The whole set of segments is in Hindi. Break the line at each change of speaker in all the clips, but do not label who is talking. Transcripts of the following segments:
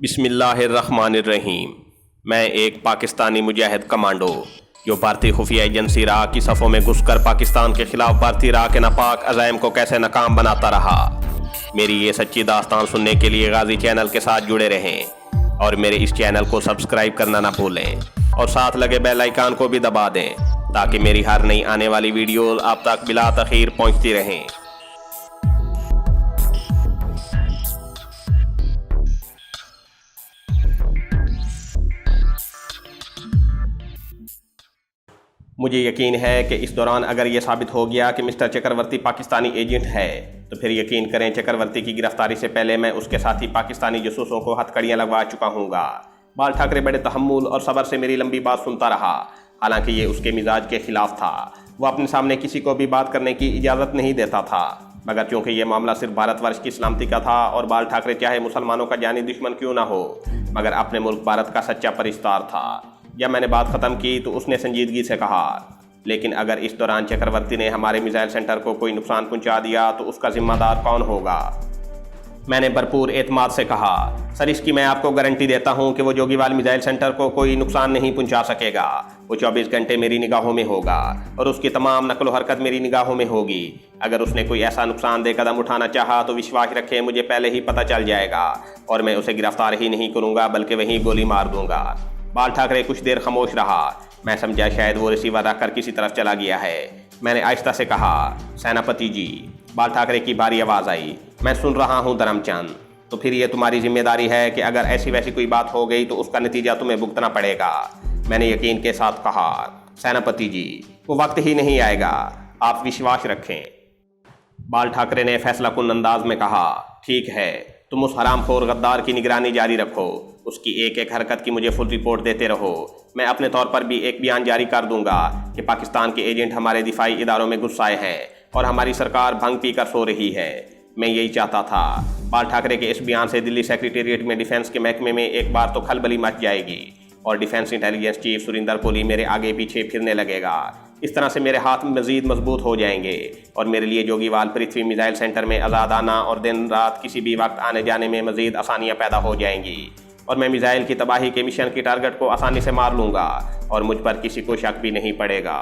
बिस्मिल्लाहिर्रहमानिर्रहीम। मैं एक पाकिस्तानी मुजाहिद कमांडो जो भारतीय खुफिया एजेंसी रा की सफ़ों में घुसकर पाकिस्तान के खिलाफ भारतीय रा के नापाक अज़ाइम को कैसे नाकाम बनाता रहा। मेरी ये सच्ची दास्तान सुनने के लिए गाजी चैनल के साथ जुड़े रहें और मेरे इस चैनल को सब्सक्राइब करना ना भूलें और साथ लगे बेल आइकन को भी दबा दें ताकि मेरी हर नई आने वाली वीडियो आप तक बिला तखीर पहुँचती रहें। मुझे यकीन है कि इस दौरान अगर ये साबित हो गया कि मिस्टर चक्रवर्ती पाकिस्तानी एजेंट है तो फिर यकीन करें चक्रवर्ती की गिरफ्तारी से पहले मैं उसके साथी पाकिस्तानी जासूसों को हथकड़ियाँ लगवा चुका हूँगा। बाल ठाकरे बड़े तहम्मुल और सब्र से मेरी लंबी बात सुनता रहा, हालांकि ये उसके मिजाज के खिलाफ था। वो अपने सामने किसी को भी बात करने की इजाज़त नहीं देता था, मगर क्योंकि ये मामला सिर्फ भारतवर्ष की सलामती का था और बाल ठाकरे चाहे मुसलमानों का जानी दुश्मन क्यों ना हो मगर अपने मुल्क भारत का सच्चा परिस्तार था। जब मैंने बात ख़त्म की तो उसने संजीदगी से कहा, लेकिन अगर इस दौरान चक्रवर्ती ने हमारे मिसाइल सेंटर को कोई नुकसान पहुंचा दिया तो उसका जिम्मेदार कौन होगा। मैंने भरपूर एतमाद से कहा, सर इसकी मैं आपको गारंटी देता हूं कि वो जोगीवाल मिसाइल सेंटर को कोई नुकसान नहीं पहुंचा सकेगा। वो 24 घंटे मेरी निगाहों में होगा और उसकी तमाम नकल हरकत मेरी निगाहों में होगी। अगर उसने कोई ऐसा नुकसानदेह कदम उठाना चाहा तो विश्वास रखें मुझे पहले ही पता चल जाएगा और मैं उसे गिरफ्तार ही नहीं करूँगा बल्कि वहीं गोली मार दूंगा। बाल ठाकरे कुछ देर खामोश रहा। मैं समझा शायद वो रिसीवर रखकर किसी तरफ चला गया है। मैंने आहिस्ता से कहा, सेनापति जी। बाल ठाकरे की भारी आवाज़ आई, मैं सुन रहा हूँ धर्मचंद। तो फिर ये तुम्हारी जिम्मेदारी है कि अगर ऐसी वैसी कोई बात हो गई तो उसका नतीजा तुम्हें भुगतना पड़ेगा। मैंने यकीन के साथ कहा, सेनापति जी वो वक्त ही नहीं आएगा, आप विश्वास रखें। बाल ठाकरे ने फैसलाकुन अंदाज में कहा, ठीक है, तुम उस हरामखोर गद्दार की निगरानी जारी रखो, उसकी एक एक हरकत की मुझे फुल रिपोर्ट देते रहो। मैं अपने तौर पर भी एक बयान जारी कर दूंगा कि पाकिस्तान के एजेंट हमारे दिफाई इदारों में घुस आए हैं और हमारी सरकार भंग पीकर सो रही है। मैं यही चाहता था। बाल ठाकरे के इस बयान से दिल्ली सेक्रेटेरिएट में डिफेंस के महकमे में एक बार तो खलबली मच जाएगी और defence intelligence chief Surinder Kohli मेरे आगे पीछे फिरने लगेगा। इस तरह से मेरे हाथ मज़ीद मजबूत हो जाएंगे और मेरे लिए जोगीवाल पृथ्वी मिसाइल सेंटर में आज़ाद आना और दिन रात किसी भी वक्त आने जाने में मज़ीद आसानियाँ पैदा हो जाएंगी और मैं मिसाइल की तबाही के मिशन की टारगेट को आसानी से मार लूँगा और मुझ पर किसी को शक भी नहीं पड़ेगा।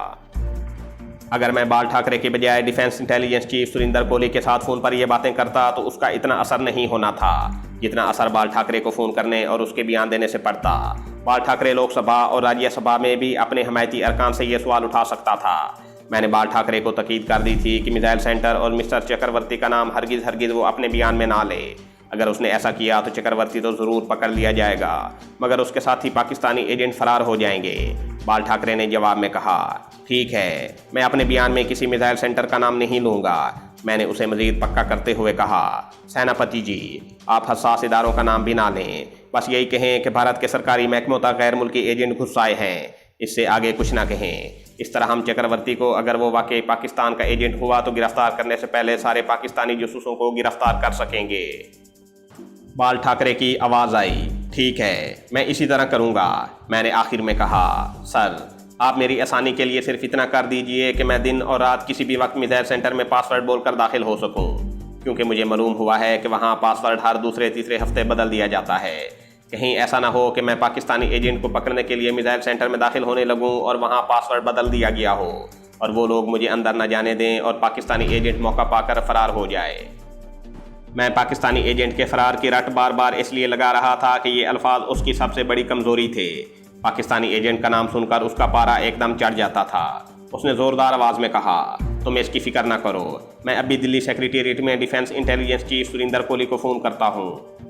अगर मैं बाल ठाकरे के बजाय defence intelligence chief Surinder Kohli के साथ फ़ोन पर यह बातें करता तो उसका इतना असर नहीं होना था जितना असर बाल ठाकरे को फ़ोन करने और उसके बयान देने से पड़ता। बाल ठाकरे लोकसभा और राज्यसभा में भी अपने हमायती अरकान से यह सवाल उठा सकता था। मैंने बाल ठाकरे को तकीद कर दी थी कि मिसाइल सेंटर और मिस्टर चक्रवर्ती का नाम हरगिज़ वो अपने बयान में ना ले। अगर उसने ऐसा किया तो चक्रवर्ती तो ज़रूर पकड़ लिया जाएगा मगर उसके साथ ही पाकिस्तानी एजेंट फरार हो जाएंगे। बाल ठाकरे ने जवाब में कहा, ठीक है, मैं अपने बयान में किसी मिसाइल सेंटर का नाम नहीं लूँगा। मैंने उसे मज़ीद पक्का करते हुए कहा, सेनापति जी आप हसास इदारों का नाम भी ना लें, बस यही कहें कि भारत के सरकारी महकमों तक गैर मुल्की एजेंट घुस आए हैं, इससे आगे कुछ ना कहें। इस तरह हम चक्रवर्ती को अगर वो वाकई पाकिस्तान का एजेंट हुआ तो गिरफ्तार करने से पहले सारे पाकिस्तानी जासूसों को गिरफ्तार कर सकेंगे। बाल ठाकरे की आवाज़ आई, ठीक है, मैं इसी तरह करूँगा। मैंने आखिर में कहा, सर आप मेरी आसानी के लिए सिर्फ इतना कर दीजिए कि मैं दिन और रात किसी भी वक्त मिसाइल सेंटर में पासवर्ड बोलकर दाखिल हो सकूं, क्योंकि मुझे मालूम हुआ है कि वहां पासवर्ड हर दूसरे तीसरे हफ्ते बदल दिया जाता है। कहीं ऐसा ना हो कि मैं पाकिस्तानी एजेंट को पकड़ने के लिए मिसाइल सेंटर में दाखिल होने लगूं और वहां पासवर्ड बदल दिया गया हो और वो लोग मुझे अंदर न जाने दें और पाकिस्तानी एजेंट मौका पाकर फरार हो जाए। मैं पाकिस्तानी एजेंट के फरार की रट बार बार इसलिए लगा रहा था कि ये अल्फाज उसकी सबसे बड़ी कमज़ोरी थे। पाकिस्तानी एजेंट का नाम सुनकर उसका पारा एकदम चढ़ जाता था। उसने ज़ोरदार आवाज़ में कहा, तुम इसकी फ़िक्र ना करो, मैं अभी दिल्ली सेक्रेटेरिएट में defence intelligence chief Surinder Kohli को फ़ोन करता हूँ।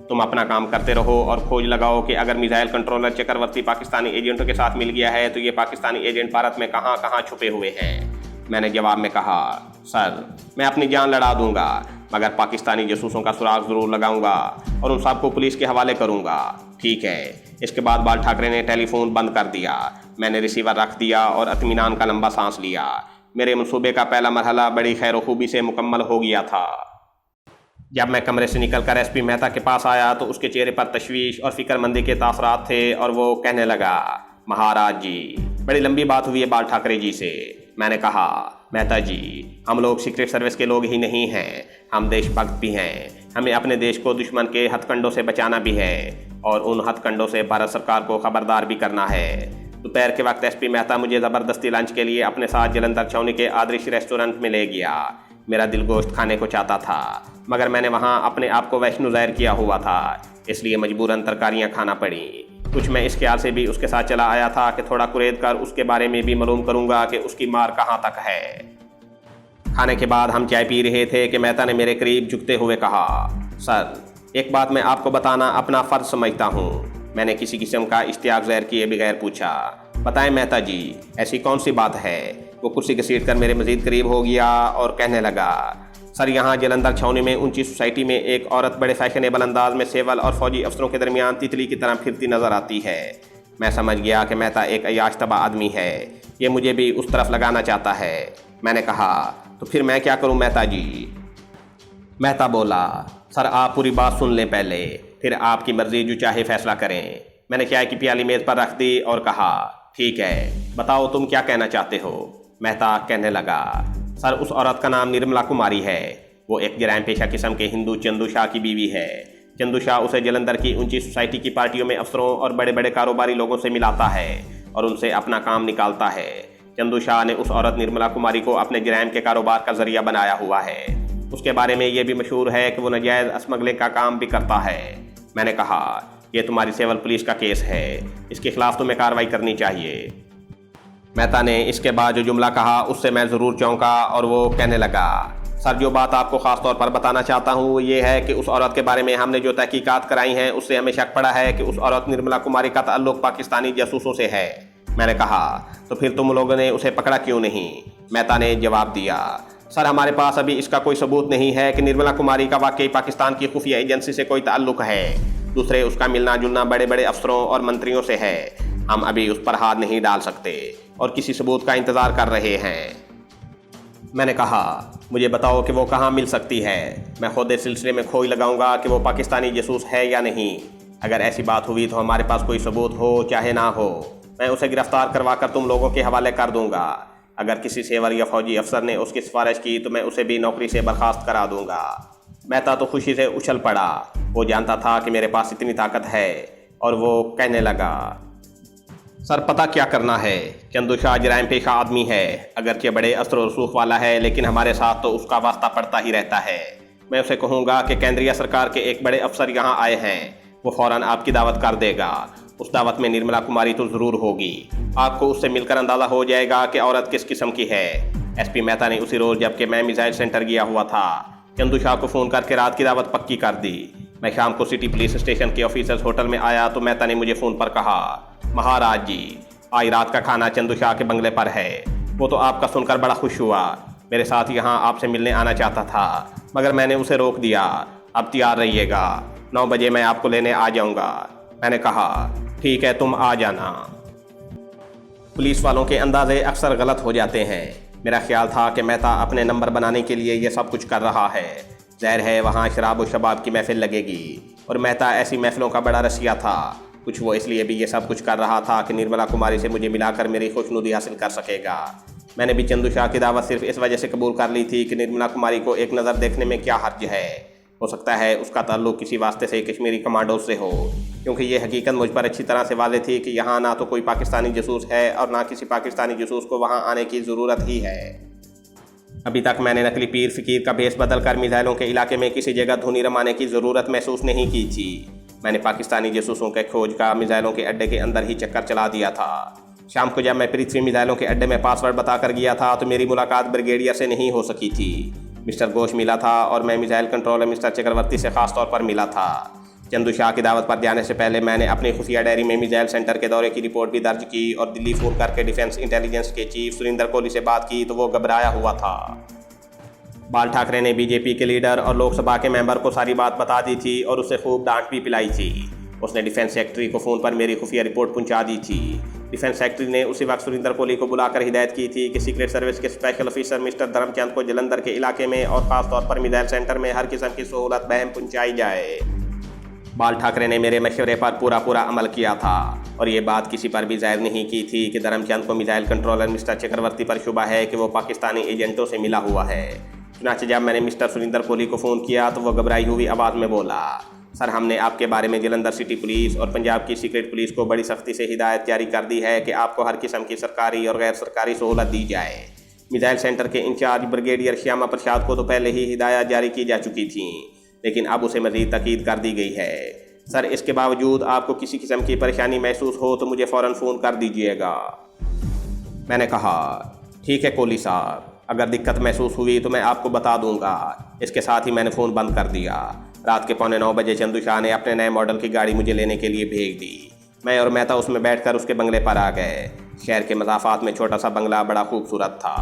तुम अपना काम करते रहो और खोज लगाओ कि अगर मिसाइल कंट्रोलर चक्रवर्ती पाकिस्तानी एजेंटों के साथ मिल गया है तो ये पाकिस्तानी एजेंट भारत में कहाँ कहाँ छुपे हुए हैं। मैंने जवाब में कहा, सर मैं अपनी जान लड़ा दूंगा मगर पाकिस्तानी जासूसों का सुराग ज़रूर लगाऊंगा और उन सबको पुलिस के हवाले करूंगा। ठीक है। इसके बाद बाल ठाकरे ने टेलीफोन बंद कर दिया। मैंने रिसीवर रख दिया और इत्मीनान का लंबा सांस लिया। मेरे मंसूबे का पहला मरहला बड़ी खैर खूबी से मुकम्मल हो गया था। जब मैं कमरे से निकलकर एसपी मेहता के पास आया तो उसके चेहरे पर तशवीश और फिक्रमंदी के तासरात थे और वो कहने लगा, महाराज जी बड़ी लंबी बात हुई है बाल ठाकरे जी से। मैंने कहा, मेहता जी हम लोग सीक्रेट सर्विस के लोग ही नहीं हैं, हम देशभक्त भी हैं। हमें अपने देश को दुश्मन के हथकंडों से बचाना भी है। और उन हथकंडों से भारत सरकार को खबरदार भी करना है। दोपहर के वक्त एसपी मेहता मुझे ज़बरदस्ती लंच के लिए अपने साथ जलंधर छावनी के आदर्श रेस्टोरेंट में ले गया। मेरा दिल गोश्त खाने को चाहता था, मगर मैंने वहाँ अपने आप को वैष्णो ज़ाहिर किया हुआ था, इसलिए मजबूरन तरकारियाँ खाना पड़ी। कुछ मैं इस ख्याल से भी उसके साथ चला आया था कि थोड़ा कुरेद कर उसके बारे में भी मालूम करूँगा कि उसकी मार कहाँ तक है। खाने के बाद हम चाय पी रहे थे कि मेहता ने मेरे करीब झुकते हुए कहा, सर, एक बात मैं आपको बताना अपना फ़र्ज समझता हूँ। मैंने किसी किस्म का इश्तियाक ज़ाहिर किए बगैर पूछा। बताएं मेहता जी, ऐसी कौन सी बात है? वो कुर्सी घसीट कर मेरे मज़ीद करीब हो गया और कहने लगा, सर, यहाँ जलंधर छावनी में ऊंची सोसाइटी में एक औरत बड़े फैशनेबल अंदाज में सिविल और फौजी अफसरों के दरमियान तितली की तरह फिरती नज़र आती है। मैं समझ गया कि मेहता एक अयाश तबा आदमी है, ये मुझे भी उस तरफ लगाना चाहता है। मैंने कहा, तो फिर मैं क्या करूँ मेहता जी? मेहता बोला, सर, आप पूरी बात सुन लें पहले, फिर आपकी मर्ज़ी, जो चाहे फैसला करें। मैंने चाय की प्याली मेज़ पर रख दी और कहा, ठीक है, बताओ तुम क्या कहना चाहते हो? मेहता कहने लगा, सर, उस औरत का नाम निर्मला कुमारी है। वो एक जराइम पेशा किस्म के हिंदू चंदू शाह की बीवी है। चंदू शाह उसे जलंधर की ऊंची सोसाइटी की पार्टियों में अफसरों और बड़े बड़े कारोबारी लोगों से मिलाता है और उनसे अपना काम निकालता है। चंदू शाह ने उस औरत निर्मला कुमारी को अपने जराइम के कारोबार का जरिया बनाया हुआ है। उसके बारे में यह भी मशहूर है कि वो नाजायज़ स्मगलिंग का काम भी करता है। मैंने कहा, यह तुम्हारी सिविल पुलिस का केस है, इसके खिलाफ तुम्हें कार्रवाई करनी चाहिए। मेहता ने इसके बाद जो जुमला कहा उससे मैं ज़रूर चौंका और वो कहने लगा, सर, जो बात आपको ख़ास तौर पर बताना चाहता हूँ वो ये है कि उस औरत के बारे में हमने जो तहकीकात कराई हैं उससे हमें शक पड़ा है कि उस औरत निर्मला कुमारी का ताल्लुक़ पाकिस्तानी जासूसों से है। मैंने कहा, तो फिर तुम लोगों ने उसे पकड़ा क्यों नहीं? मेहता ने जवाब दिया, सर, हमारे पास अभी इसका कोई सबूत नहीं है कि निर्मला कुमारी का वाकई पाकिस्तान की खुफिया एजेंसी से कोई ताल्लुक़ है। दूसरे, उसका मिलना जुलना बड़े बड़े अफसरों और मंत्रियों से है। हम अभी उस पर हाथ नहीं डाल सकते और किसी सबूत का इंतज़ार कर रहे हैं। मैंने कहा, मुझे बताओ कि वो कहाँ मिल सकती है। मैं खुद इस सिलसिले में खोज लगाऊंगा कि वो पाकिस्तानी जासूस है या नहीं। अगर ऐसी बात हुई तो हमारे पास कोई सबूत हो चाहे ना हो, मैं उसे गिरफ्तार करवा कर तुम लोगों के हवाले कर दूंगा। अगर किसी सेवर या फौजी अफसर ने उसकी सिफारिश की तो मैं उसे भी नौकरी से बर्खास्त करा दूंगा। मेहता तो खुशी से उछल पड़ा। वो जानता था कि मेरे पास इतनी ताकत है और वो कहने लगा, सर, पता क्या करना है? चंदू शाह जराइम पेशा आदमी है, अगरचे बड़े असर और रसूख वाला है, लेकिन हमारे साथ तो उसका वास्ता पड़ता ही रहता है। मैं उसे कहूँगा कि केंद्रीय सरकार के एक बड़े अफसर यहाँ आए हैं, वो फ़ौरन आपकी दावत कर देगा। उस दावत में निर्मला कुमारी तो ज़रूर होगी। आपको उससे मिलकर अंदाज़ा हो जाएगा कि औरत किस किस्म की है। एसपी मेहता ने उसी रोज़, जबकि मैं मिसाइल सेंटर गया हुआ था, चंदू शाह को फ़ोन करके रात की दावत पक्की कर दी। मैं शाम को सिटी पुलिस स्टेशन के ऑफिसर्स होटल में आया तो मेहता ने मुझे फ़ोन पर कहा, महाराज जी, आज रात का खाना चंदू शाह के बंगले पर है। वो तो आपका सुनकर बड़ा खुश हुआ। मेरे साथ यहाँ आपसे मिलने आना चाहता था, मगर मैंने उसे रोक दिया। अब तैयार रहिएगा, 9 बजे मैं आपको लेने आ जाऊँगा। मैंने कहा, ठीक है, तुम आ जाना। पुलिस वालों के अंदाजे अक्सर गलत हो जाते हैं। मेरा ख्याल था कि मेहता अपने नंबर बनाने के लिए ये सब कुछ कर रहा है। ज़ाहिर है वहाँ शराब और शबाब की महफिल लगेगी और मेहता ऐसी महफिलों का बड़ा रसिया था। कुछ वो इसलिए भी ये सब कुछ कर रहा था कि निर्मला कुमारी से मुझे मिलाकर मेरी खुशनुदी हासिल कर सकेगा। मैंने भी चंदू शाह की दावत सिर्फ इस वजह से कबूल कर ली थी कि निर्मला कुमारी को एक नज़र देखने में क्या हर्ज है। हो सकता है उसका ताल्लुक़ किसी वास्ते से कश्मीरी कमांडो से हो, क्योंकि ये हकीकत मुझ पर अच्छी तरह से वाज़ेह थी कि यहाँ ना तो कोई पाकिस्तानी जासूस है और ना किसी पाकिस्तानी जासूस को वहाँ आने की ज़रूरत ही है। अभी तक मैंने नकली पीर फ़कीर का भेष बदल कर मिसाइलों के इलाके में किसी जगह धुनी रमाने की ज़रूरत महसूस नहीं की थी। मैंने पाकिस्तानी जासूसों के खोज का मिसाइलों के अड्डे के अंदर ही चक्कर चला दिया था। शाम को जब मैं पृथ्वी मिसाइलों के अड्डे में पासवर्ड बताकर गया था तो मेरी मुलाकात ब्रिगेडियर से नहीं हो सकी थी। मिस्टर घोष मिला था और मैं मिसाइल कंट्रोलर मिस्टर चक्रवर्ती से ख़ास तौर पर मिला था। चंदू शाह की दावत पर जाने से पहले मैंने अपनी खुफिया डायरी में मिसाइल सेंटर के दौरे की रिपोर्ट भी दर्ज की और दिल्ली फ़ोन करके डिफेंस इंटेलिजेंस के चीफ सुरिंदर कोहली से बात की तो वो घबराया हुआ था। बाल ठाकरे ने बीजेपी के लीडर और लोकसभा के मेंबर को सारी बात बता दी थी और उसे खूब डांट भी पिलाई थी। उसने डिफेंस सेक्रेटरी को फ़ोन पर मेरी खुफिया रिपोर्ट पहुंचा दी थी। डिफेंस सेक्रेटरी ने उसी वक्त सुरिंदर कोहली को बुलाकर हिदायत की थी कि सीक्रेट सर्विस के स्पेशल ऑफिसर मिस्टर धर्मचंद को जलंधर के इलाके में और ख़ास तौर पर मिसाइल सेंटर में हर किस्म की सहूलत बहम पहुँचाई जाए। बाल ठाकरे ने मेरे मशवरे पर पूरा अमल किया था और ये बात किसी पर भी जाहिर नहीं की थी कि धर्मचंद को मिसाइल कंट्रोलर मिस्टर चक्रवर्ती पर शुबा है कि वो पाकिस्तानी एजेंटों से मिला हुआ है। चुनांचे जब मैंने मिस्टर सुरिंदर कोहली को फ़ोन किया तो वो घबराई हुई आवाज़ में बोला, सर, हमने आपके बारे में जलंधर सिटी पुलिस और पंजाब की सीक्रेट पुलिस को बड़ी सख्ती से हिदायत जारी कर दी है कि आपको हर किस्म की सरकारी और गैर सरकारी सहूलत दी जाए। मिसाइल सेंटर के इंचार्ज ब्रिगेडियर श्यामा प्रसाद को तो पहले ही हिदायत जारी की जा चुकी थी, लेकिन अब उसे मज़ीद ताकीद कर दी गई है। सर, इसके बावजूद आपको किसी किस्म की परेशानी महसूस हो तो मुझे फ़ौरन फ़ोन कर दीजिएगा। मैंने कहा, ठीक है कोहली साहब, अगर दिक्कत महसूस हुई तो मैं आपको बता दूंगा। इसके साथ ही मैंने फ़ोन बंद कर दिया। रात के 8:45 बजे चंदू शाह ने अपने नए मॉडल की गाड़ी मुझे लेने के लिए भेज दी। मैं और मेहता उसमें बैठकर उसके बंगले पर आ गए। शहर के मज़ाफ़ात में छोटा सा बंगला बड़ा खूबसूरत था।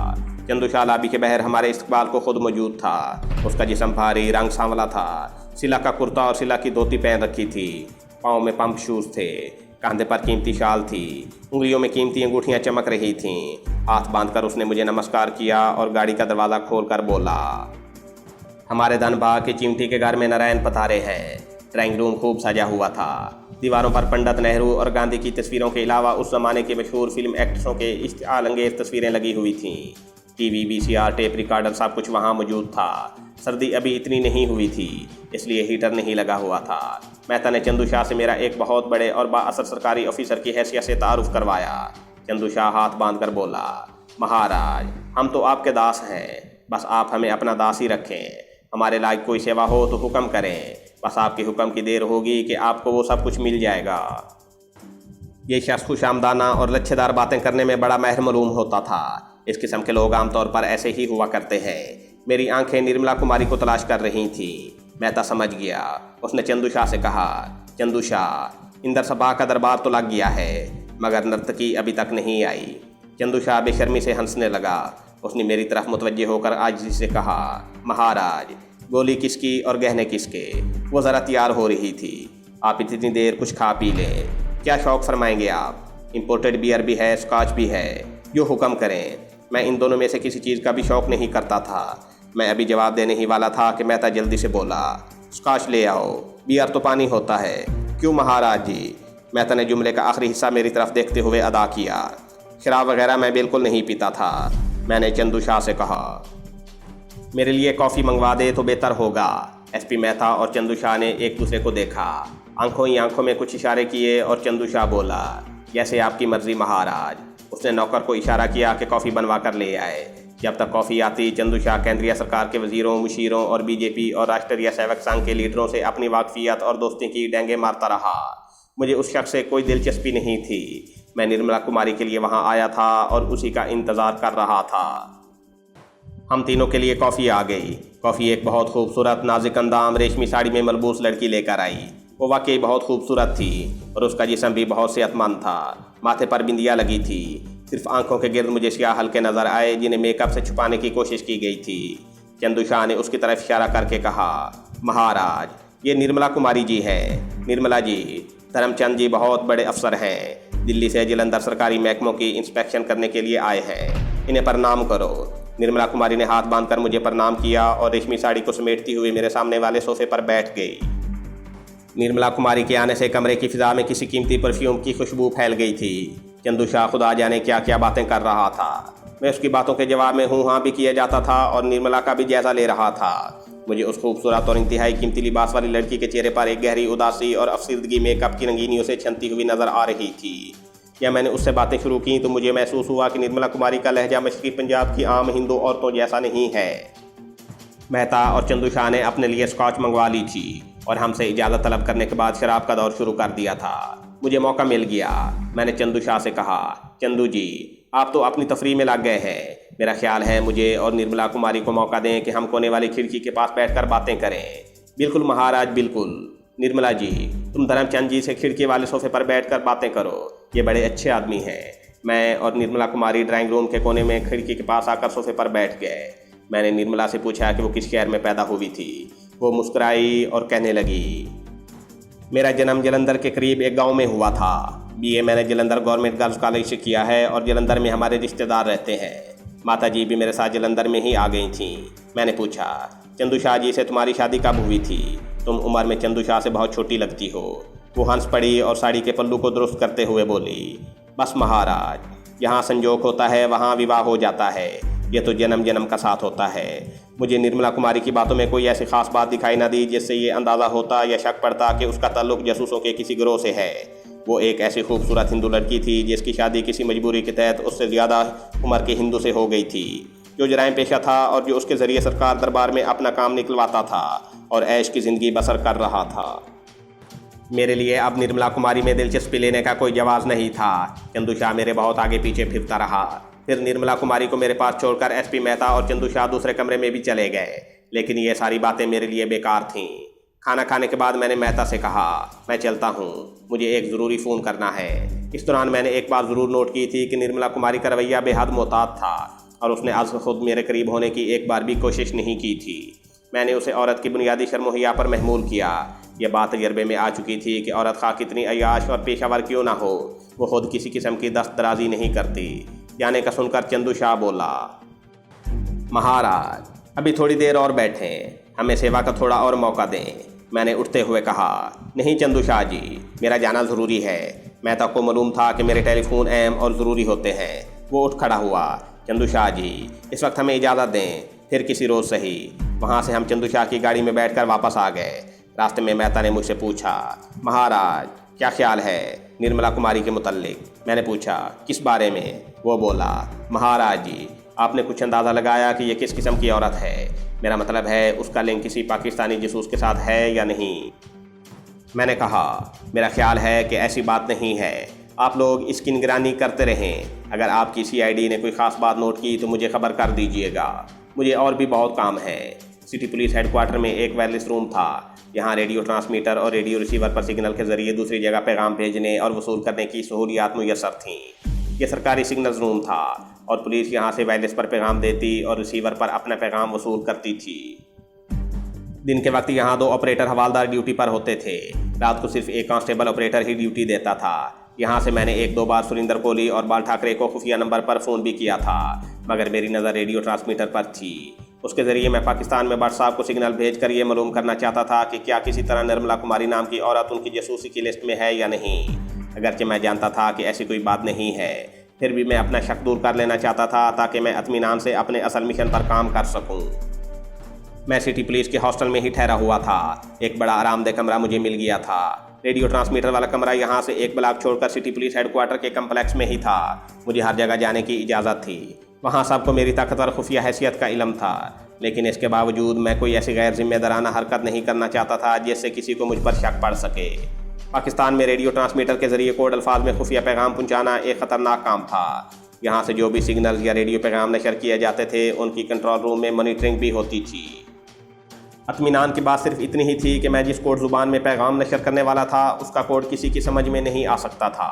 चंदू शाह लाबी के बहर हमारे इस्तकबाल को खुद मौजूद था। उसका जिस्म भारी, रंग सांवला था। सिला का कुर्ता और सिला की धोती पहन रखी थी। पाँव में पंप शूज़ थे। कंधे पर कीमती शाल थी। उंगलियों में कीमती अंगूठियाँ चमक रही थीं। हाथ बांधकर उसने मुझे नमस्कार किया और गाड़ी का दरवाज़ा खोलकर बोला, हमारे धन बाग के चिमटी के घर में नारायण पधारे हैं। ड्राइंग रूम खूब सजा हुआ था। दीवारों पर पंडित नेहरू और गांधी की तस्वीरों के अलावा उस ज़माने के मशहूर फिल्म एक्ट्रेसों के इश्तिआल अंगेज़ तस्वीरें लगी हुई थीं। टीवी, VCR, टेप रिकॉर्डर सब कुछ वहाँ मौजूद था। सर्दी अभी इतनी नहीं हुई थी, इसलिए हीटर नहीं लगा हुआ था। मेहता ने चंदू शाह से मेरा एक बहुत बड़े और बाअसर सरकारी ऑफिसर की हैसियत से तारुफ करवाया। चंदू शाह हाथ बांधकर बोला, महाराज, हम तो आपके दास हैं, बस आप हमें अपना दास ही रखें। हमारे लायक कोई सेवा हो तो हुक्म करें, बस आपके हुक्म की देर होगी कि आपको वो सब कुछ मिल जाएगा। ये शख्स खुशामदाना और लच्छेदार बातें करने में बड़ा माहिर मालूम होता था। इस किस्म के लोग आमतौर पर ऐसे ही हुआ करते हैं। मेरी आंखें निर्मला कुमारी को तलाश कर रही थीं। मेहता समझ गया। उसने चंदू शाह से कहा, चंदू शाह, इंदर सभा का दरबार तो लग गया है, मगर नर्तकी अभी तक नहीं आई। चंदू शाह बेशर्मी से हंसने लगा। उसने मेरी तरफ मुतवज्जे होकर आजिज़ी से कहा, महाराज, गोली किसकी और गहने किसके? वो ज़रा तैयार हो रही थी। आप इतनी देर कुछ खा पी लें। क्या शौक़ फरमाएंगे आप? इम्पोर्टेड बियर भी है, स्कॉच भी है, जो हुक्म करें। मैं इन दोनों में से किसी चीज़ का भी शौक़ नहीं करता था। मैं अभी जवाब देने ही वाला था कि मेहता जल्दी से बोला, स्कॉच ले आओ, बियर तो पानी होता है। क्यों महाराज जी? मेहता ने जुमले का आखिरी हिस्सा मेरी तरफ देखते हुए अदा किया। शराब वगैरह मैं बिल्कुल नहीं पीता था। मैंने चंदू शाह से कहा, मेरे लिए कॉफ़ी मंगवा दे तो बेहतर होगा। SP मेहता और चंदू शाह ने एक दूसरे को देखा। आंखों ही आंखों में कुछ इशारे किए और चंदू शाह बोला, जैसे आपकी मर्जी महाराज। उसने नौकर को इशारा किया कि कॉफ़ी बनवा कर ले आए। जब तक कॉफ़ी आती, चंदू शाह केंद्रीय सरकार के वज़ीरों, मुशीरों और BJP और राष्ट्रीय सेवक संघ के लीडरों से अपनी वाकफियत और दोस्ती की डेंगे मारता रहा। मुझे उस शख्स से कोई दिलचस्पी नहीं थी। मैं निर्मला कुमारी के लिए वहाँ आया था और उसी का इंतज़ार कर रहा था। हम तीनों के लिए कॉफ़ी आ गई। कॉफ़ी एक बहुत खूबसूरत, नाजुक अंदाम, रेशमी साड़ी में मलबूस लड़की लेकर आई। वो वाकई बहुत खूबसूरत थी और उसका जिस्म भी बहुत सेहतमंद था। माथे पर बिंदिया लगी थी। सिर्फ आंखों के गिर्द मुझे स्याह हल्के नज़र आए, जिन्हें मेकअप से छुपाने की कोशिश की गई थी। चंदू शाह ने उसकी तरफ इशारा करके कहा, महाराज, ये निर्मला कुमारी जी हैं। निर्मला जी, धर्मचंद जी बहुत बड़े अफसर हैं। दिल्ली से जलंधर सरकारी महकमों की इंस्पेक्शन करने के लिए आए हैं। इन्हें प्रणाम करो। निर्मला कुमारी ने हाथ बांधकर मुझे प्रणाम किया और रेशमी साड़ी को समेटती हुई मेरे सामने वाले सोफे पर बैठ गई। निर्मला कुमारी के आने से कमरे की फिजा में किसी कीमती परफ्यूम की खुशबू फैल गई थी। चंदू शाह खुदा जाने क्या क्या बातें कर रहा था। मैं उसकी बातों के जवाब में हूँ हाँ भी किया जाता था और निर्मला का भी जायजा ले रहा था। मुझे उस खूबसूरत और इंतहाई कीमती लिबास वाली लड़की के चेहरे पर एक गहरी उदासी और अफसरदगी मेकअप की रंगीनियों से छनती हुई नजर आ रही थी। या मैंने उससे बातें शुरू की तो मुझे महसूस हुआ कि निर्मला कुमारी का लहजा मशरक़ी पंजाब की आम हिंदू औरतों जैसा नहीं है। मेहता और चंदू शाह ने अपने लिए स्कॉच मंगवा ली थी और हमसे इजाज़त तलब करने के बाद शराब का दौर शुरू कर दिया था। मुझे मौका मिल गया। मैंने चंदू शाह से कहा, चंदू जी, आप तो अपनी तफरीह में लग गए हैं। मेरा ख्याल है मुझे और निर्मला कुमारी को मौका दें कि हम कोने वाली खिड़की के पास बैठकर बातें करें। बिल्कुल महाराज, बिल्कुल। निर्मला जी, तुम धर्मचंद जी से खिड़की वाले सोफे पर बैठकर बातें करो। ये बड़े अच्छे आदमी हैं। मैं और निर्मला कुमारी ड्राइंग रूम के कोने में खिड़की के पास आकर सोफे पर बैठ गए। मैंने निर्मला से पूछा कि वो किस शहर में पैदा हुई थी। वो मुस्कुराई और कहने लगी, मेरा जन्म जलंधर के करीब एक गांव में हुआ था। BA मैंने जलंधर गवर्नमेंट गर्ल्स कॉलेज से किया है और जलंधर में हमारे रिश्तेदार रहते हैं। माता जी भी मेरे साथ जलंधर में ही आ गई थीं। मैंने पूछा, चंदू शाह जी से तुम्हारी शादी कब हुई थी? तुम उम्र में चंदू शाह से बहुत छोटी लगती हो। वो हंस पड़ी और साड़ी के पल्लू को दुरुस्त करते हुए बोली, बस महाराज, यहाँ संजोग होता है वहाँ विवाह हो जाता है। ये तो जन्म जन्म का साथ होता है। मुझे निर्मला कुमारी की बातों में कोई ऐसी खास बात दिखाई ना दी जिससे ये अंदाज़ा होता या शक पड़ता कि उसका ताल्लुक जासूसों के किसी गिरोह से है। वो एक ऐसी खूबसूरत हिंदू लड़की थी जिसकी शादी किसी मजबूरी के तहत उससे ज़्यादा उम्र के हिंदू से हो गई थी, जो जराइम पेशा था और जो उसके ज़रिए सरकार दरबार में अपना काम निकलवाता था और ऐश की ज़िंदगी बसर कर रहा था। मेरे लिए अब निर्मला कुमारी में दिलचस्पी लेने का कोई जवाब नहीं था। चंदू शाह मेरे बहुत आगे पीछे फिरता रहा। फिर निर्मला कुमारी को मेरे पास छोड़कर एसपी मेहता और चंदू शाह दूसरे कमरे में भी चले गए, लेकिन ये सारी बातें मेरे लिए बेकार थीं। खाना खाने के बाद मैंने मेहता से कहा, मैं चलता हूँ, मुझे एक ज़रूरी फ़ोन करना है। इस दौरान मैंने एक बात ज़रूर नोट की थी कि निर्मला कुमारी का रवैया बेहद मोहतात था और उसने आज खुद मेरे करीब होने की एक बार भी कोशिश नहीं की थी। मैंने उसे औरत की बुनियादी शर्म-ओ-हया पर महमूल किया। यह बात तजर्बे में आ चुकी थी कि औरत खा कितनी अय्याश और पेशावर क्यों ना हो, वो खुद किसी किस्म की दस्तदराजी नहीं करती। जाने का सुनकर चंदू शाह बोला, महाराज अभी थोड़ी देर और बैठें, हमें सेवा का थोड़ा और मौका दें। मैंने उठते हुए कहा, नहीं चंदू शाह जी, मेरा जाना ज़रूरी है। मेहता को मालूम था कि मेरे टेलीफोन अहम और ज़रूरी होते हैं। वो उठ खड़ा हुआ, चंदू शाह जी इस वक्त हमें इजाज़त दें, फिर किसी रोज़ सही। वहाँ से हम चंदू शाह की गाड़ी में बैठकर वापस आ गए। रास्ते में मेहता ने मुझसे पूछा, महाराज क्या ख्याल है निर्मला कुमारी के मुतल्लिक? मैंने पूछा, किस बारे में? वो बोला, महाराज जी आपने कुछ अंदाज़ा लगाया कि ये किस किस्म की औरत है? मेरा मतलब है उसका लिंक किसी पाकिस्तानी जासूस के साथ है या नहीं? मैंने कहा, मेरा ख्याल है कि ऐसी बात नहीं है। आप लोग इसकी निगरानी करते रहें। अगर आपकी CID ने कोई ख़ास बात नोट की तो मुझे खबर कर दीजिएगा। मुझे और भी बहुत काम है। सिटी पुलिस हेडक्वार्टर में एक वायरलेस रूम था। यहाँ रेडियो ट्रांसमीटर और रेडियो रिसीवर पर सिग्नल के ज़रिए दूसरी जगह पैगाम भेजने और वसूल करने की सहूलियात मुयस्सर थीं। यह सरकारी सिग्नल्स रूम था और पुलिस यहाँ से वायरलेस पर पैगाम देती और रिसीवर पर अपना पैगाम वसूल करती थी। दिन के वक्त यहाँ 2 ऑपरेटर हवालदार ड्यूटी पर होते थे। रात को सिर्फ एक कांस्टेबल ऑपरेटर ही ड्यूटी देता था। यहाँ से मैंने 1-2 बार सुरिंदर कोहली और बाल ठाकरे को खुफिया नंबर पर फ़ोन भी किया था, मगर मेरी नज़र रेडियो ट्रांसमीटर पर थी। उसके ज़रिए मैं पाकिस्तान में भट्ट साहब को सिग्नल भेजकर ये मालूम करना चाहता था कि क्या किसी तरह निर्मला कुमारी नाम की औरत उनकी जासूसी की लिस्ट में है या नहीं। अगरचे मैं जानता था कि ऐसी कोई बात नहीं है, फिर भी मैं अपना शक दूर कर लेना चाहता था ताकि मैं इत्मीनान से अपने असल मिशन पर काम कर सकूं। मैं सिटी पुलिस के हॉस्टल में ही ठहरा हुआ था। एक बड़ा आरामदेह कमरा मुझे मिल गया था। रेडियो ट्रांसमीटर वाला कमरा यहाँ से 1 ब्लॉक छोड़कर सिटी पुलिस हेडक्वार्टर के कम्प्लेक्स में ही था। मुझे हर जगह जाने की इजाज़त थी। वहाँ सबको मेरी ताकतवर खुफिया हैसियत का इल्म था, लेकिन इसके बावजूद मैं कोई ऐसी गैर जिम्मेदाराना हरकत नहीं करना चाहता था जिससे किसी को मुझ पर शक पड़ सके। पाकिस्तान में रेडियो ट्रांसमीटर के ज़रिए कोड अल्फाज में खुफिया पैगाम पहुँचाना एक ख़तरनाक काम था। यहाँ से जो भी सिग्नल या रेडियो पैगाम नशर किए जाते थे उनकी कंट्रोल रूम में मॉनिटरिंग भी होती थी। इत्मीनान की बात सिर्फ इतनी ही थी कि मैं जिस कोड ज़ुबान में पैगाम नशर करने वाला था उसका कोड किसी की समझ में नहीं आ सकता था।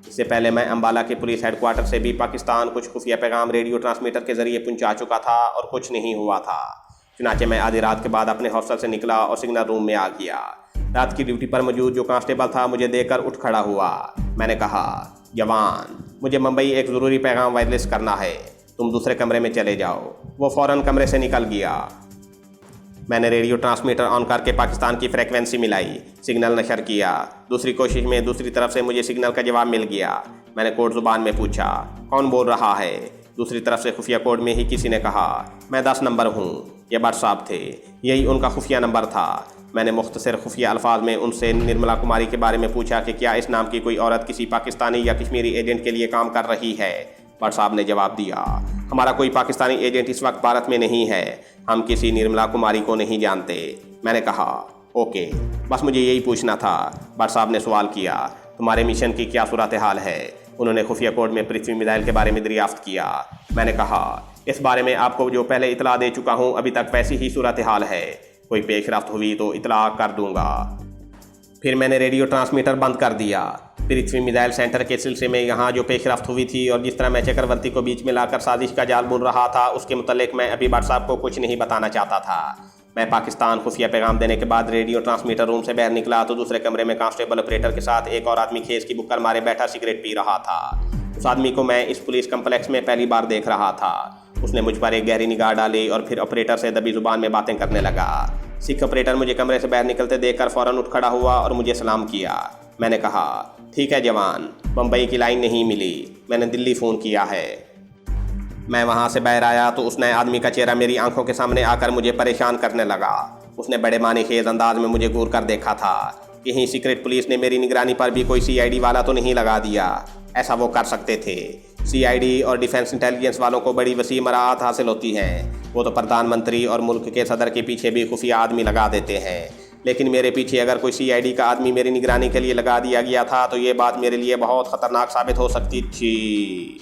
इससे पहले मैं अम्बाला के पुलिस हेडक्वार्टर से भी पाकिस्तान कुछ खुफिया पैगाम रेडियो ट्रांसमीटर के ज़रिए पहुंचा चुका था और कुछ नहीं हुआ था। चुनाचे मैं आधी रात के बाद अपने हॉस्टल से निकला और सिग्नल रूम में आ गया। रात की ड्यूटी पर मौजूद जो कांस्टेबल था मुझे देखकर उठ खड़ा हुआ। मैंने कहा, जवान मुझे मुंबई एक ज़रूरी पैगाम वायरलेस करना है, तुम दूसरे कमरे में चले जाओ। वो फ़ौरन कमरे से निकल गया। मैंने रेडियो ट्रांसमीटर ऑन करके पाकिस्तान की फ्रीक्वेंसी मिलाई, सिग्नल नशर किया। दूसरी कोशिश में दूसरी तरफ से मुझे सिग्नल का जवाब मिल गया। मैंने कोड ज़ुबान में पूछा, कौन बोल रहा है? दूसरी तरफ से खुफिया कोड में ही किसी ने कहा, मैं 10 नंबर हूँ। ये भट्ट साहब थे, यही उनका खुफिया नंबर था। मैंने मुख्तसर खुफिया अल्फाज में उनसे निर्मला कुमारी के बारे में पूछा कि क्या इस नाम की कोई औरत किसी पाकिस्तानी या कश्मीरी एजेंट के लिए काम कर रही है। भट्ट साहब ने जवाब दिया, हमारा कोई पाकिस्तानी एजेंट इस वक्त भारत में नहीं है, हम किसी निर्मला कुमारी को नहीं जानते। मैंने कहा, ओके, बस मुझे यही पूछना था। भट्ट साहब ने सवाल किया, तुम्हारे मिशन की क्या सूरत हाल है? उन्होंने खुफिया कोड में पृथ्वी मिसाइल के बारे में दरियाफ्त किया। मैंने कहा, इस बारे में आपको जो पहले इतला दे चुका हूँ, अभी तक वैसी ही सूरत हाल है। कोई पेशरफ्त हुई तो इतला कर दूंगा। फिर मैंने रेडियो ट्रांसमीटर बंद कर दिया। पृथ्वी मिसाइल सेंटर के सिलसिले में यहाँ जो पेशरफ्त हुई थी और जिस तरह मैं चक्रवर्ती को बीच में लाकर साजिश का जाल बुन रहा था, उसके मुतल्लिक मैं अभी भट्ट साहब को कुछ नहीं बताना चाहता था। मैं पाकिस्तान खुफिया पैगाम देने के बाद रेडियो ट्रांसमीटर रूम से बाहर निकला तो दूसरे कमरे में कांस्टेबल ऑपरेटर के साथ एक और आदमी खेस की बुक्कर मारे बैठा सिगरेट पी रहा था। उस आदमी को मैं इस पुलिस कम्प्लेक्स में पहली बार देख रहा था। उसने मुझ पर एक गहरी निगाह डाली और फिर ऑपरेटर से दबी जुबान में बातें करने लगा। सिख ऑपरेटर मुझे कमरे से बाहर निकलते देखकर फ़ौरन उठ खड़ा हुआ और मुझे सलाम किया। मैंने कहा, ठीक है जवान, बम्बई की लाइन नहीं मिली, मैंने दिल्ली फ़ोन किया है। मैं वहाँ से बाहर आया तो उस नए आदमी का चेहरा मेरी आंखों के सामने आकर मुझे परेशान करने लगा। उसने बड़े मानेखेज अंदाज में मुझे घूर कर देखा था। कहीं सीक्रेट पुलिस ने मेरी निगरानी पर भी कोई सीआईडी वाला तो नहीं लगा दिया। ऐसा वो कर सकते थे। सीआईडी और डिफेंस इंटेलिजेंस वालों को बड़ी वसी मराहत हासिल होती है। वो तो प्रधानमंत्री और मुल्क के सदर के पीछे भी खुफिया आदमी लगा देते हैं, लेकिन मेरे पीछे अगर कोई सीआईडी का आदमी मेरी निगरानी के लिए लगा दिया गया था तो ये बात मेरे लिए बहुत ख़तरनाक साबित हो सकती थी।